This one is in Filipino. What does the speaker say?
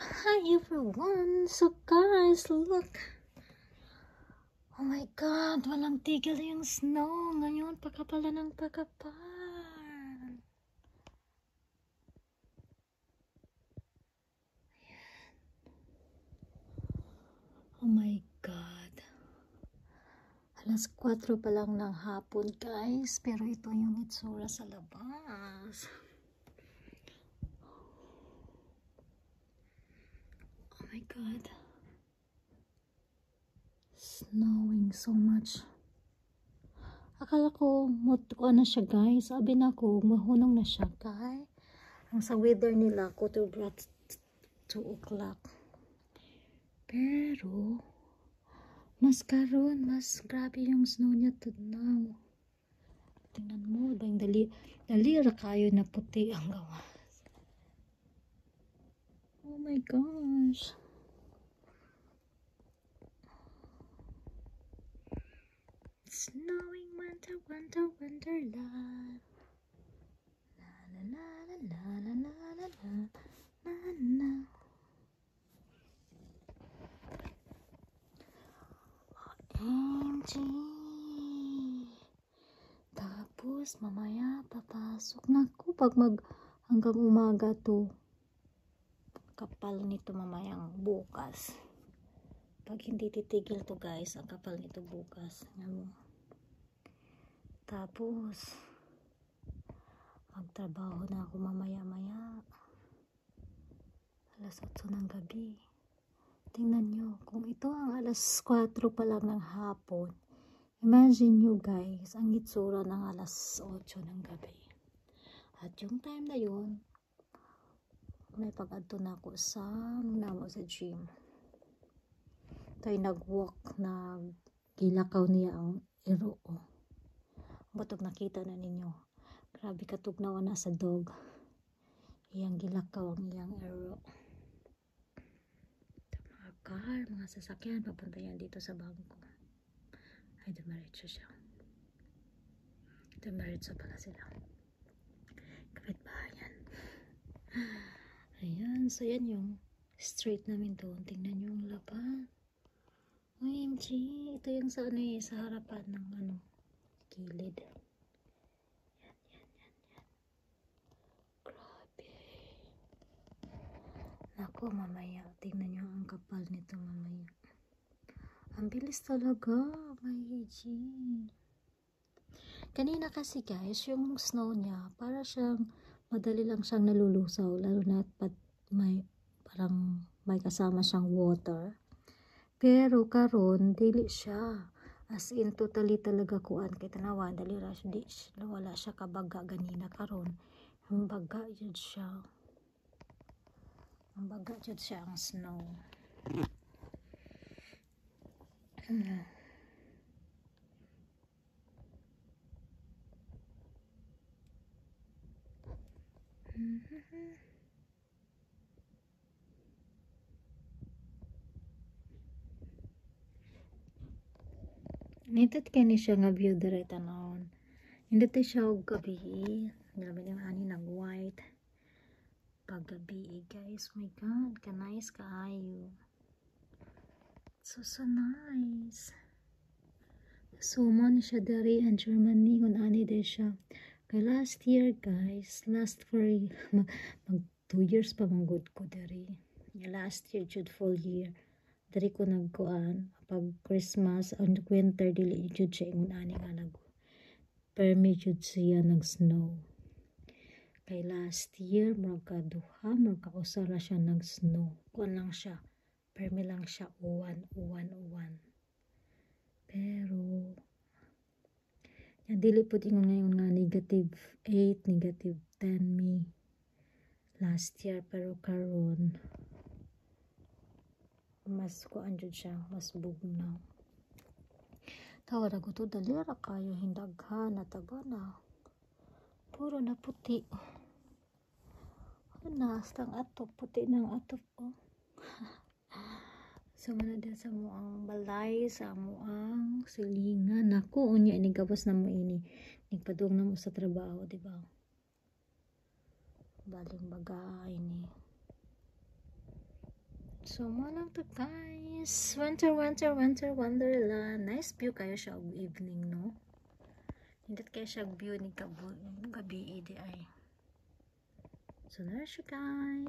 Hi everyone! So guys, look! Oh my god, walang tigil yung snow. Ngayon, pagkapala ng pagkapal. Oh my god. Alas 4 pa lang ng hapon guys, pero ito yung itsura sa labas. Oh my god. Snowing so much. Akala ko mutuwa na siya guys. Sabi na ko, mahunong na siya guys. Ang sa weather nila, ko to 2 o'clock. Pero, mas karon, mas grabe yung snow niya to now. Tingnan mo, dalira kayo na puti ang gawas. Oh my gosh. Snowing winter, winter, wonderland. La la la la la la la la la la. OMG. Tapos mamaya papasok na ako pag hanggang umaga to. Kapal nito mamayang bukas. Pag hindi titigil to guys, ang kapal nito bukas. Ano? Tapos magtrabaho na ako mamaya-maya. Alas 8 ng gabi. Tingnan nyo, kung ito ang alas 4 pa lang ng hapon, imagine nyo guys, ang itsura ng alas 8 ng gabi. At yung time na yun, may pag-adto na ako sa gym. Tayo nag-walk na gilakaw niya ang iro. Batog nakita na ninyo. Grabe katugnaw na sa dog. Iyang gilakaw ang iyang iro. Mga car, mga sasakyan, papunta yan dito sa bangko. Ay, dumaritso siya. Dumaritso pala sila. Kapitbahayan. Ayan, so yan yung street namin doon. Tingnan nyo ang laban. OMG, ito yung sa ano eh, sa harapan ng ano, gilid. Yan. Grabe. Nako, mamaya. Tingnan nyo ang kapal nito mamaya. Ang bilis talaga, my G. Kanina kasi guys, yung snow niya, para siyang, madali lang siyang nalulusaw. Lalo na parang may kasama siyang water. Pero karon dili siya. As in totally talaga kuan kay tanawa dali ra siya, wala siya kabaga ganina karon. Ang baga jud siya. Ang baga jud siya ang snow. Nitat kani siya nga view dire tanawon. Hindi tayo siya og gabi. Grabe yung ani nag white. Pag gabi guys, my god, ka nice kaayo. So nice. So mo ni siya dari ang Germany kung ani de siya. Kay last year guys, mag 2 years pa man good ko dari. Last year jud full year. Dari ko nagkuan pag Christmas and winter dili jud siya ingon ani nga nag permi jud siya nag snow. Kay last year magkaduha magkausa ra siya nag snow. Kuan lang siya. Permi lang siya uwan. Pero yan dili pud ingon ngayon nga -8, -10 mi last year, pero karon mas kuan jud siya, mas bugnaw. Tawa na ko to dalira kayo hindaghan na taba na. Puro na puti. Ano astang atop puti ng atop oh. So muna din sa muang balay, sa muang silingan. Naku, unya ini gawas na mo ini. Nagpadung na mo sa trabaho, di ba? Baling baga ini. So mo lang to guys, winter wonderland. Nice view kayo siya og evening, no? Hindi kayo siya view ni gabi di ay. So there siya guys.